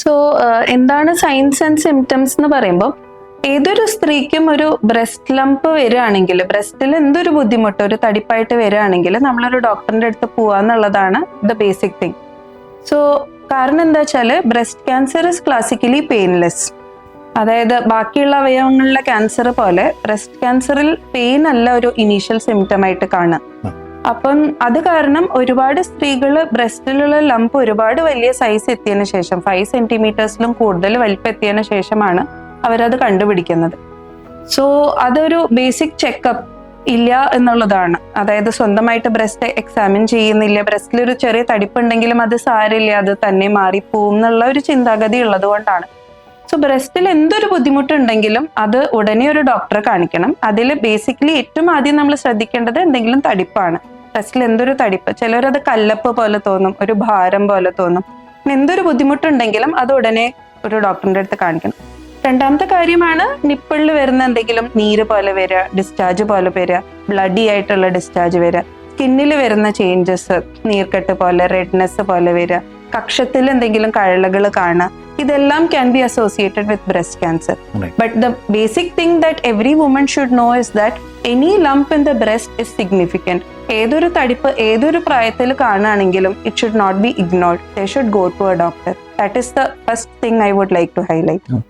So എന്താണ് signs and symptoms എന്ന് പറയുമ്പോൾ, ഏതൊരു സ്ത്രീക്കും ഒരു ബ്രസ്റ്റ് ലംപ് വരികയാണെങ്കിൽ, ബ്രസ്റ്റിൽ എന്തൊരു ബുദ്ധിമുട്ട്, ഒരു തടിപ്പായിട്ട് വരികയാണെങ്കിൽ നമ്മളൊരു ഡോക്ടറിന്റെ അടുത്ത് പോവാന്നുള്ളതാണ് ദ ബേസിക് തിങ്. സോ കാരണം എന്താ വെച്ചാൽ breast cancer is classically painless. അതായത് ബാക്കിയുള്ള അവയവങ്ങളിലെ ക്യാൻസർ പോലെ ബ്രസ്റ്റ് ക്യാൻസറിൽ പെയിൻ അല്ല ഒരു ഇനീഷ്യൽ സിംറ്റം ആയിട്ട് കാണുക. അപ്പം അത് കാരണം ഒരുപാട് സ്ത്രീകൾ ബ്രസ്റ്റിലുള്ള ലംപ് ഒരുപാട് വലിയ സൈസ് എത്തിയതിനു ശേഷം 5 സെന്റിമീറ്റേഴ്സിലും കൂടുതൽ വലിപ്പം എത്തിയതിനു ശേഷമാണ് അവരത് കണ്ടുപിടിക്കുന്നത്. സോ അതൊരു ബേസിക് ചെക്കപ്പ് ഇല്ല എന്നുള്ളതാണ്. അതായത് സ്വന്തമായിട്ട് ബ്രസ്റ്റ് എക്സാമിൻ ചെയ്യുന്നില്ല, ബ്രസ്റ്റിലൊരു ചെറിയ തടിപ്പുണ്ടെങ്കിലും അത് സാരില്ല, അത് തന്നെ മാറിപ്പോവും എന്നുള്ള ഒരു ചിന്താഗതി ഉള്ളത് കൊണ്ടാണ്. സോ ബ്രസ്റ്റിൽ എന്തൊരു ബുദ്ധിമുട്ടുണ്ടെങ്കിലും അത് ഉടനെ ഒരു ഡോക്ടറെ കാണിക്കണം. അതിൽ ബേസിക്കലി ഏറ്റവും ആദ്യം നമ്മൾ ശ്രദ്ധിക്കേണ്ടത് എന്തെങ്കിലും തടിപ്പാണ്. ബ്രസ്റ്റിൽ എന്തൊരു തടിപ്പ്, ചിലരത് കല്ലപ്പ് പോലെ തോന്നും, ഒരു ഭാരം പോലെ തോന്നും. എന്തൊരു ബുദ്ധിമുട്ടുണ്ടെങ്കിലും അത് ഉടനെ ഒരു ഡോക്ടറിന്റെ അടുത്ത് കാണിക്കണം. രണ്ടാമത്തെ കാര്യമാണ് നിപ്പിളിൽ വരുന്ന എന്തെങ്കിലും നീര് പോലെ വരിക, ഡിസ്ചാർജ് പോലെ വരിക, ബ്ലഡി ആയിട്ടുള്ള ഡിസ്ചാർജ് വരിക, സ്കിന്നിൽ വരുന്ന ചേഞ്ചസ്, നീർക്കെട്ട് പോലെ, റെഡ്നെസ് പോലെ വരിക, കക്ഷത്തിൽ എന്തെങ്കിലും കഴലകൾ കാണുക, ഇതെല്ലാം can be associated with breast cancer. But the basic thing that every woman should know is that any lump in the breast is significant. ഏതൊരു തടിപ്പ് ഏതൊരു പ്രായത്തിൽ കാണുകയാണെങ്കിലും it should not be ignored. They should go to a doctor. That is the first thing I would like to highlight.